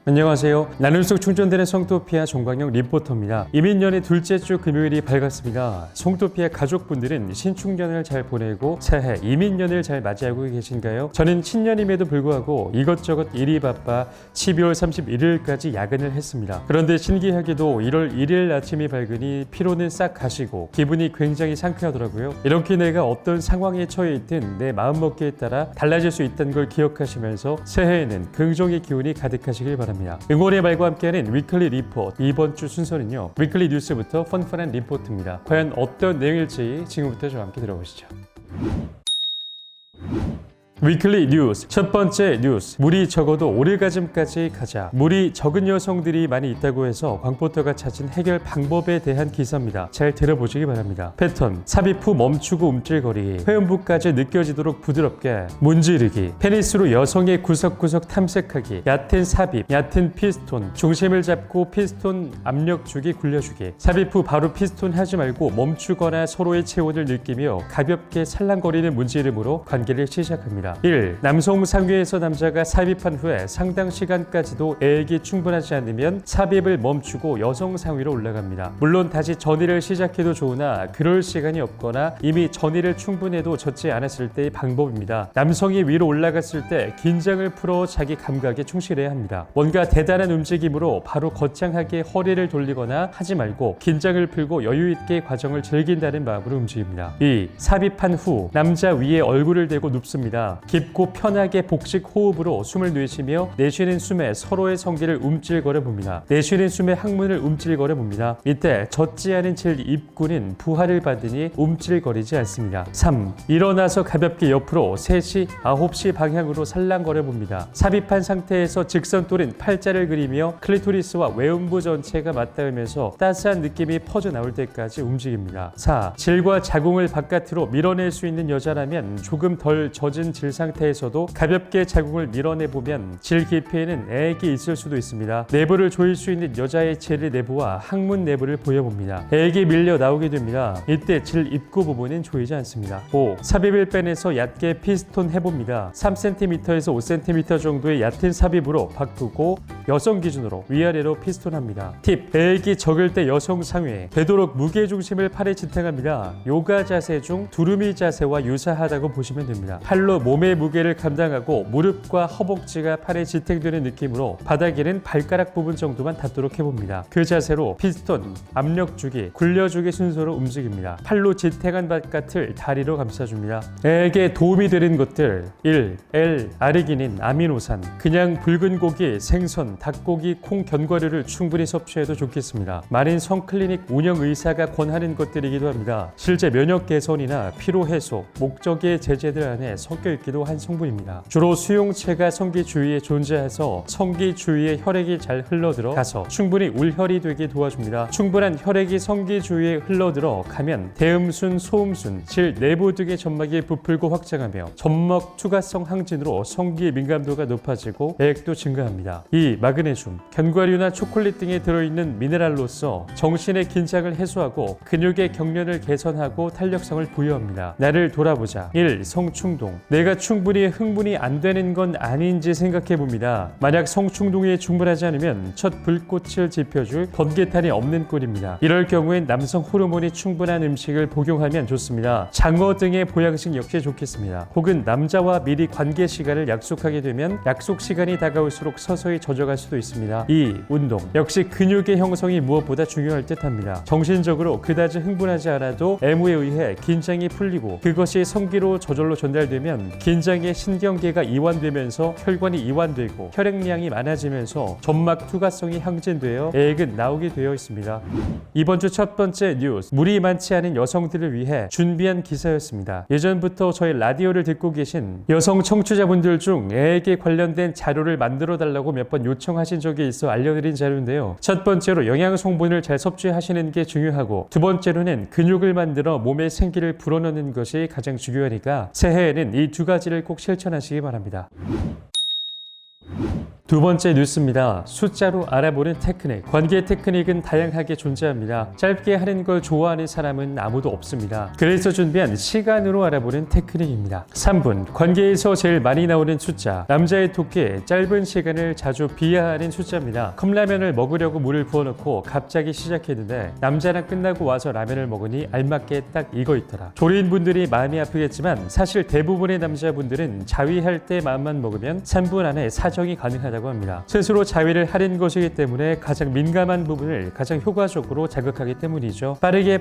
안녕하세요. 나눔 속 충전되는 성토피아 정광영 리포터입니다. 이민년의 둘째 주 금요일이 밝았습니다. 성토피아 가족분들은 신축년을 잘 보내고 새해 이민년을 잘 맞이하고 계신가요? 저는 신년임에도 불구하고 이것저것 일이 바빠 12월 31일까지 야근을 했습니다. 그런데 신기하게도 1월 1일 아침이 밝으니 피로는 싹 가시고 기분이 굉장히 상쾌하더라고요. 이렇게 내가 어떤 상황에 처해 있든 내 마음먹기에 따라 달라질 수 있다는 걸 기억하시면서 새해에는 긍정의 기운이 가득하시길 바랍니다. 응원의 말과 함께하는 위클리 리포트, 이번 주 순서는요, 위클리 뉴스부터 펀펀한 리포트입니다. 과연 어떤 내용일지 지금부터 저와 함께 들어보시죠. 위클리 뉴스 첫 번째 뉴스, 물이 적어도 오르가즘까지 가자. 물이 적은 여성들이 많이 있다고 해서 광포터가 찾은 해결 방법에 대한 기사입니다. 잘 들어보시기 바랍니다. 패턴, 삽입 후 멈추고 움찔거리기, 회음부까지 느껴지도록 부드럽게 문지르기, 페니스로 여성의 구석구석 탐색하기, 얕은 삽입, 얕은 피스톤, 중심을 잡고 피스톤 압력 주기 굴려주기. 삽입 후 바로 피스톤 하지 말고 멈추거나 서로의 체온을 느끼며 가볍게 살랑거리는 문지름으로 관계를 시작합니다. 1. 남성 상위에서 남자가 삽입한 후에 상당 시간까지도 애액이 충분하지 않으면 삽입을 멈추고 여성 상위로 올라갑니다. 물론 다시 전이를 시작해도 좋으나 그럴 시간이 없거나 이미 전이를 충분해도 젖지 않았을 때의 방법입니다. 남성이 위로 올라갔을 때 긴장을 풀어 자기 감각에 충실해야 합니다. 뭔가 대단한 움직임으로 바로 거창하게 허리를 돌리거나 하지 말고 긴장을 풀고 여유있게 과정을 즐긴다는 마음으로 움직입니다. 2. 삽입한 후 남자 위에 얼굴을 대고 눕습니다. 깊고 편하게 복식 호흡으로 숨을 내쉬며 내쉬는 숨에 서로의 성기를 움찔거려 봅니다. 내쉬는 숨에 항문을 움찔거려 봅니다. 이때 젖지 않은 질 입구는 부하를 받으니 움찔거리지 않습니다. 3. 일어나서 가볍게 옆으로 3시, 9시 방향으로 살랑거려 봅니다. 삽입한 상태에서 직선 또는 팔자를 그리며 클리토리스와 외음부 전체가 맞닿으면서 따스한 느낌이 퍼져나올 때까지 움직입니다. 4. 질과 자궁을 바깥으로 밀어낼 수 있는 여자라면 조금 덜 젖은 질 상태에서도 가볍게 자궁을 밀어내보면 질 깊이에는 애액이 있을 수도 있습니다. 내부를 조일 수 있는 여자의 질 내부와 항문 내부를 보여봅니다. 애액이 밀려 나오게 됩니다. 이때 질 입구 부분은 조이지 않습니다. 5. 삽입을 빼내서 얕게 피스톤 해봅니다. 3cm에서 5cm 정도의 얕은 삽입으로 바꾸고 여성 기준으로 위아래로 피스톤합니다. 팁. 애액이 적을 때 여성 상위, 되도록 무게중심을 팔에 지탱합니다. 요가 자세 중 두루미 자세와 유사하다고 보시면 됩니다. 팔로 몸의 무게를 감당하고 무릎과 허벅지가 팔에 지탱되는 느낌으로 바닥에는 발가락 부분 정도만 닿도록 해봅니다. 그 자세로 피스톤, 압력 주기, 굴려주기 순서로 움직입니다. 팔로 지탱한 바깥을 다리로 감싸줍니다. 애에게 도움이 되는 것들 1. L. 아르기닌, 아미노산. 그냥 붉은 고기, 생선, 닭고기, 콩, 견과류를 충분히 섭취해도 좋겠습니다. 많은 성클리닉 운영의사가 권하는 것들이기도 합니다. 실제 면역 개선이나 피로 해소, 목적의 제재들 안에 섞여 있기도 한 성분입니다. 주로 수용체가 성기 주위에 존재해서 성기 주위에 혈액이 잘 흘러들어가서 충분히 울혈이 되게 도와줍니다. 충분한 혈액이 성기 주위에 흘러들어 가면 대음순, 소음순, 질 내부 등의 점막이 부풀고 확장하며 점막 투과성 항진으로 성기의 민감도가 높아지고 애액도 증가합니다. 2. 마그네슘. 견과류나 초콜릿 등에 들어있는 미네랄로서 정신의 긴장을 해소하고 근육의 경련을 개선하고 탄력성을 부여합니다. 나를 돌아보자. 1. 성충동. 내가 충분히 흥분이 안 되는 건 아닌지 생각해 봅니다. 만약 성충동이 충분하지 않으면 첫 불꽃을 지펴줄 번개탄이 없는 꼴입니다. 이럴 경우엔 남성 호르몬이 충분한 음식을 복용하면 좋습니다. 장어 등의 보양식 역시 좋겠습니다. 혹은 남자와 미리 관계 시간을 약속하게 되면 약속 시간이 다가올수록 서서히 젖어갈 수도 있습니다. 2. 운동. 역시 근육의 형성이 무엇보다 중요할 듯 합니다. 정신적으로 그다지 흥분하지 않아도 애무에 의해 긴장이 풀리고 그것이 성기로 저절로 전달되면 긴장의 신경계가 이완되면서 혈관이 이완되고 혈액량이 많아지면서 점막 투과성이 항진되어 애액은 나오게 되어 있습니다. 이번 주 첫 번째 뉴스, 물이 많지 않은 여성들을 위해 준비한 기사였습니다. 예전부터 저희 라디오를 듣고 계신 여성 청취자분들 중 애액에 관련된 자료를 만들어 달라고 몇 번 요청하신 적이 있어 알려드린 자료인데요. 첫 번째로 영양 성분을 잘 섭취하시는 게 중요하고, 두 번째로는 근육을 만들어 몸에 생기를 불어넣는 것이 가장 중요하니까 새해에는 이 두 가지를 꼭 실천하시기 바랍니다. 두 번째 뉴스입니다. 숫자로 알아보는 테크닉. 관계 테크닉은 다양하게 존재합니다. 짧게 하는 걸 좋아하는 사람은 아무도 없습니다. 그래서 준비한 시간으로 알아보는 테크닉입니다. 3분. 관계에서 제일 많이 나오는 숫자. 남자의 토끼, 짧은 시간을 자주 비하하는 숫자입니다. 컵라면을 먹으려고 물을 부어놓고 갑자기 시작했는데 남자랑 끝나고 와서 라면을 먹으니 알맞게 딱 이거 있더라. 조리인 분들이 마음이 아프겠지만 사실 대부분의 남자분들은 자위할 때 마음만 먹으면 3분 안에 사정이 가능하다고 합니다. 스스로 자위를 하는 것이기 때문에 가장 민감한 부분을 가장 효과적으로 자극하기 때문이죠. 빠르게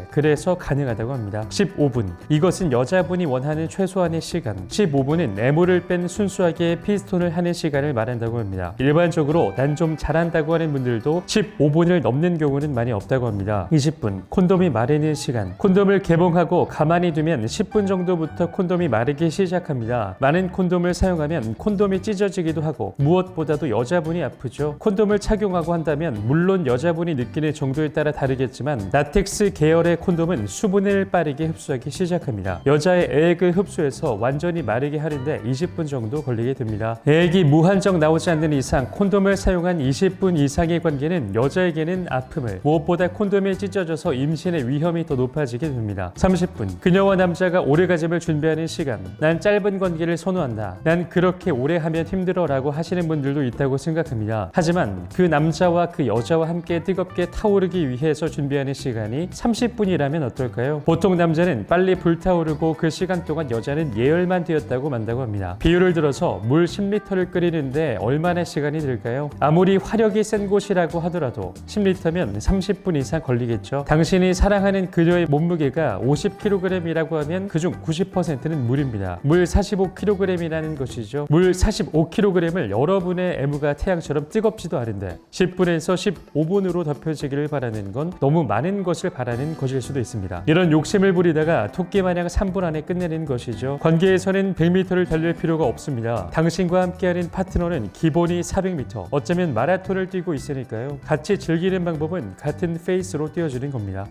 그래서 가능하다고 합니다. 15분. 이것은 여자분이 원하는 최소한의 시간. 15분은 애무를 뺀 순수하게 피스톤을 하는 시간을 말한다고 합니다. 일반적으로 난 좀 잘한다고 하는 분들도 15분을 넘는 경우는 많이 없다고 합니다. 20분. 콘돔이 마르는 시간. 콘돔을 개봉하고 가만히 두면 10분 정도부터 콘돔이 마르기 시작합니다. 많은 콘돔을 사용하면 콘돔이 찢어지기도 하고 무엇보다도 여자분이 아프죠. 콘돔을 착용하고 한다면 물론 여자분이 느끼는 정도에 따라 다르겠지만 라텍스 계열의 콘돔은 수분을 빠르게 흡수하기 시작합니다. 여자의 애액을 흡수해서 완전히 마르게 하는데 20분 정도 걸리게 됩니다. 애액이 무한정 나오지 않는 이상 콘돔을 사용한 20분 이상의 관계는 여자에게는 아픔을, 무엇보다 콘돔이 찢어져서 임신의 위험이 더 높아지게 됩니다. 30분. 그녀와 남자가 오르가즘을 준비하는 시간. 난 짧은 관계를 선호한다. 난 그렇게 오래 하면 힘들어 라고 하시는 분들도 있다고 생각합니다. 하지만 그 남자와 그 여자와 함께 뜨겁게 타오르기 위해서 준비하는 시간이 30분이라면 어떨까요? 보통 남자는 빨리 불타오르고 그 시간 동안 여자는 예열만 되었다고 만다고 합니다. 비유를 들어서 물 10리터를 끓이는데 얼마나 시간이 들까요? 아무리 화력이 센 곳이라고 하더라도 10리터면 30분 이상 걸리겠죠. 당신이 사랑하는 그녀의 몸무게가 50kg이라고 하면 그중 90%는 물입니다. 물 45kg이라는 것이죠. 물 45kg을 여러분의 애무가 태양처럼 뜨겁지도 않은데 10분에서 15분으로 덮여지기를 바라는 건 너무 많은 것을 바라는 것일 수도 있습니다. 이런 욕심을 부리다가 토끼마냥 3분 안에 끝내는 것이죠. 관계에서는 100m를 달릴 필요가 없습니다. 당신과 함께하는 파트너는 기본이 400m, 어쩌면 마라톤을 뛰고 있으니까요. 같이 즐기는 방법은 같은 페이스로 뛰어주는 겁니다.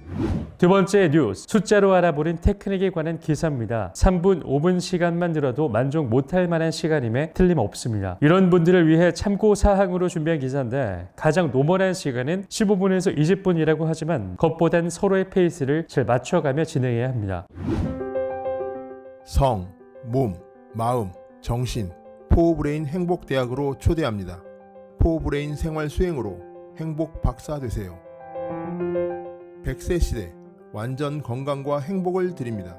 두 번째 뉴스, 숫자로 알아보는 테크닉에 관한 기사입니다. 3분, 5분 시간만 들어도 만족 못할 만한 시간임에 틀림없습니다. 이런 분들을 위해 참고사항으로 준비한 기사인데 가장 노멀한 시간은 15분에서 20분이라고 하지만 그것보단 서로의 페이스를 잘 맞춰가며 진행해야 합니다. 성, 몸, 마음, 정신, 포브레인 행복대학으로 초대합니다. 포브레인 생활 수행으로 행복 박사 되세요. 100세 시대 완전 건강과 행복을 드립니다.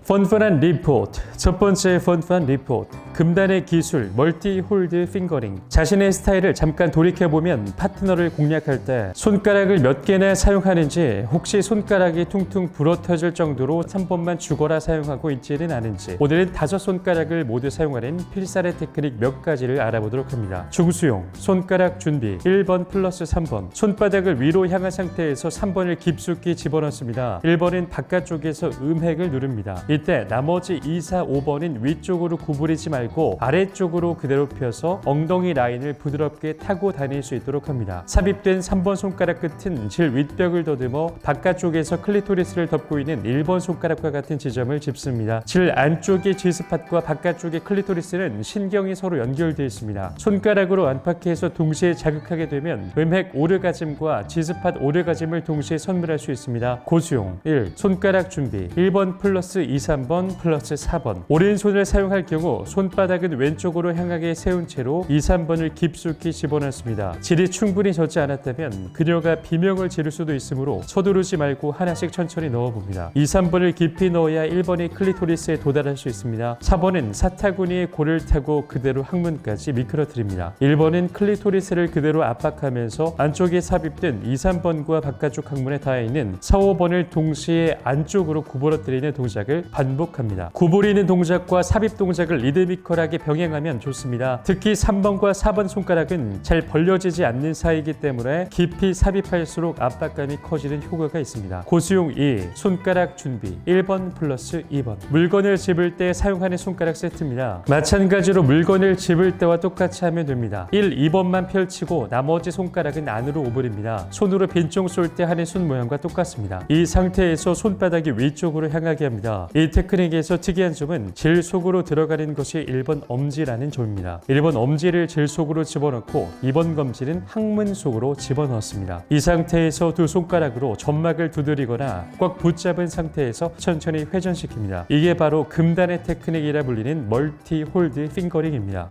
펀펀한 리포트. 첫 번째 펀펀한 리포트. 금단의 기술, 멀티 홀드 핑거링. 자신의 스타일을 잠깐 돌이켜보면 파트너를 공략할 때 손가락을 몇 개나 사용하는지, 혹시 손가락이 퉁퉁 부러뜨질 정도로 3번만 죽어라 사용하고 있지는 않은지, 오늘은 5손가락을 모두 사용하는 필살의 테크닉 몇 가지를 알아보도록 합니다. 중수용, 손가락 준비. 1번 플러스 3번. 손바닥을 위로 향한 상태에서 3번을 깊숙이 집어넣습니다. 1번은 바깥쪽에서 음핵을 누릅니다. 이때 나머지 2, 4, 5번은 위쪽으로 구부리지 말고 아래쪽으로 그대로 펴서 엉덩이 라인을 부드럽게 타고 다닐 수 있도록 합니다. 삽입된 3번 손가락 끝은 질 윗벽을 더듬어 바깥쪽에서 클리토리스를 덮고 있는 1번 손가락과 같은 지점을 짚습니다. 질 안쪽의 G스팟과 바깥쪽의 클리토리스는 신경이 서로 연결되어 있습니다. 손가락으로 안팎에서 동시에 자극하게 되면 음핵 오르가즘과 G스팟 오르가즘을 동시에 선물할 수 있습니다. 고수용 1. 손가락 준비. 1번 플러스 2, 3번 플러스 4번. 오른손을 사용할 경우 손바닥은 왼쪽으로 향하게 세운 채로 2, 3번을 깊숙이 집어넣습니다. 질이 충분히 젖지 않았다면 그녀가 비명을 지를 수도 있으므로 서두르지 말고 하나씩 천천히 넣어봅니다. 2, 3번을 깊이 넣어야 1번이 클리토리스에 도달할 수 있습니다. 4번은 사타구니의 골을 타고 그대로 항문까지 미끄러뜨립니다. 1번은 클리토리스를 그대로 압박하면서 안쪽에 삽입된 2, 3번과 바깥쪽 항문에 닿아 있는 4, 5번을 동시에 안쪽으로 구부러뜨리는 동작을 반복합니다. 구부리는 동작과 삽입 동작을 리드미컬하게 병행하면 좋습니다. 특히 3번과 4번 손가락은 잘 벌려지지 않는 사이이기 때문에 깊이 삽입할수록 압박감이 커지는 효과가 있습니다. 고수용 2. 손가락 준비. 1번 플러스 2번. 물건을 집을 때 사용하는 손가락 세트입니다. 마찬가지로 물건을 집을 때와 똑같이 하면 됩니다. 1, 2번만 펼치고 나머지 손가락은 안으로 오므립니다. 손으로 빈총 쏠 때 하는 손 모양과 똑같습니다. 이 상태에서 손바닥이 위쪽으로 향하게 합니다. 이 테크닉에서 특이한 점은 질 속으로 들어가는 것이 1번 엄지라는 점입니다. 1번 엄지를 질 속으로 집어넣고 2번 검지는 항문 속으로 집어넣었습니다. 이 상태에서 두 손가락으로 점막을 두드리거나 꽉 붙잡은 상태에서 천천히 회전시킵니다. 이게 바로 금단의 테크닉이라 불리는 멀티 홀드 핑거링입니다.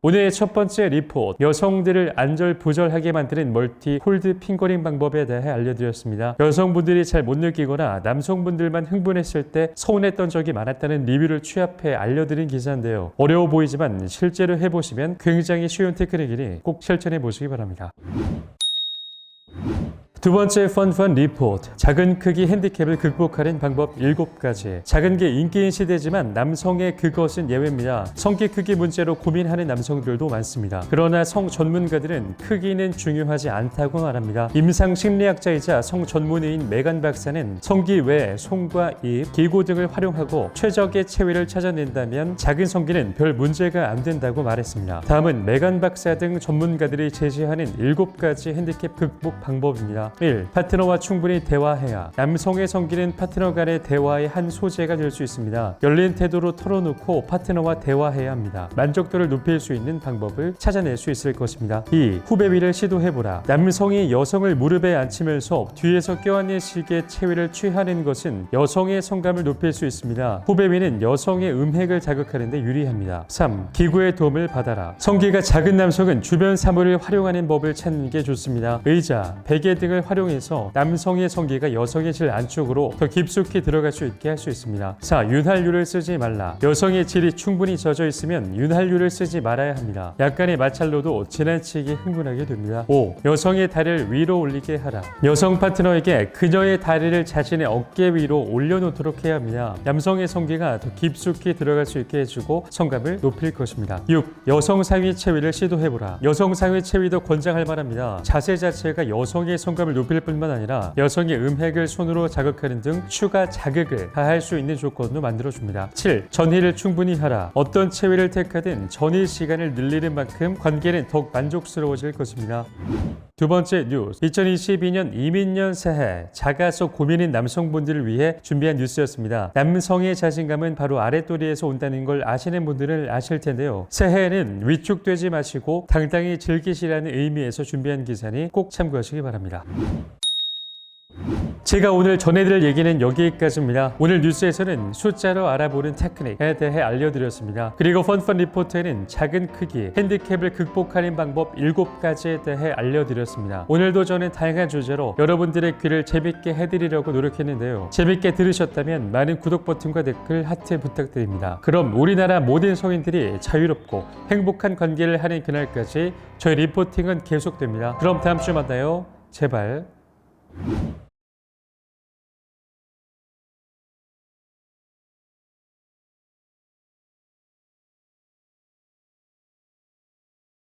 오늘의 첫 번째 리포트, 여성들을 안절부절하게 만드는 멀티 홀드 핑거링 방법에 대해 알려드렸습니다. 여성분들이 잘 못 느끼거나 남성분들만 흥분했을 때 서운했던 적이 많았다는 리뷰를 취합해 알려드린 기사인데요. 어려워 보이지만 실제로 해보시면 굉장히 쉬운 테크닉이니 꼭 실천해 보시기 바랍니다. 두 번째 펀 리포트, 작은 크기 핸디캡을 극복하는 방법 7가지. 작은 게 인기인 시대지만 남성의 그것은 예외입니다. 성기 크기 문제로 고민하는 남성들도 많습니다. 그러나 성 전문가들은 크기는 중요하지 않다고 말합니다. 임상 심리학자이자 성 전문의인 메간 박사는 성기 외에 손과 입, 기고 등을 활용하고 최적의 체위를 찾아낸다면 작은 성기는 별 문제가 안 된다고 말했습니다. 다음은 메간 박사 등 전문가들이 제시하는 7가지 핸디캡 극복 방법입니다. 1. 파트너와 충분히 대화해야. 남성의 성기는 파트너 간의 대화의 한 소재가 될 수 있습니다. 열린 태도로 털어놓고 파트너와 대화해야 합니다. 만족도를 높일 수 있는 방법을 찾아낼 수 있을 것입니다. 2. 후배 위를 시도해보라. 남성이 여성을 무릎에 앉히면서 뒤에서 껴안는 식의 체위를 취하는 것은 여성의 성감을 높일 수 있습니다. 후배 위는 여성의 음핵을 자극하는 데 유리합니다. 3. 기구의 도움을 받아라. 성기가 작은 남성은 주변 사물을 활용하는 법을 찾는 게 좋습니다. 의자, 베개 등을 활용해서 남성의 성기가 여성의 질 안쪽으로 더 깊숙이 들어갈 수 있게 할 수 있습니다. 4. 윤활유를 쓰지 말라. 여성의 질이 충분히 젖어 있으면 윤활유를 쓰지 말아야 합니다. 약간의 마찰로도 지나치게 흥분하게 됩니다. 5. 여성의 다리를 위로 올리게 하라. 여성 파트너에게 그녀의 다리를 자신의 어깨 위로 올려놓도록 해야 합니다. 남성의 성기가 더 깊숙이 들어갈 수 있게 해주고 성감을 높일 것입니다. 6. 여성 상위 체위를 시도해보라. 여성 상위 체위도 권장할 만합니다. 자세 자체가 여성의 성감을 높일 뿐만 아니라 여성의 음핵을 손으로 자극하는 등 추가 자극을 가할 수 있는 조건도 만들어줍니다. 7. 전의를 충분히 하라. 어떤 체위를 택하든 전의 시간을 늘리는 만큼 관계는 더욱 만족스러워질 것입니다. 두 번째 뉴스, 2022년 이민년 새해 작아서 고민인 남성분들을 위해 준비한 뉴스였습니다. 남성의 자신감은 바로 아랫도리에서 온다는 걸 아시는 분들은 아실 텐데요. 새해에는 위축되지 마시고 당당히 즐기시라는 의미에서 준비한 기사니 꼭 참고하시기 바랍니다. 제가 오늘 전해드릴 얘기는 여기까지입니다. 오늘 뉴스에서는 숫자로 알아보는 테크닉에 대해 알려드렸습니다. 그리고 펀 리포트에는 작은 크기, 핸디캡을 극복하는 방법 7가지에 대해 알려드렸습니다. 오늘도 저는 다양한 주제로 여러분들의 귀를 재밌게 해드리려고 노력했는데요. 재밌게 들으셨다면 많은 구독 버튼과 댓글, 하트 부탁드립니다. 그럼 우리나라 모든 성인들이 자유롭고 행복한 관계를 하는 그날까지 저희 리포팅은 계속됩니다. 그럼 다음 주에 만나요. 제발.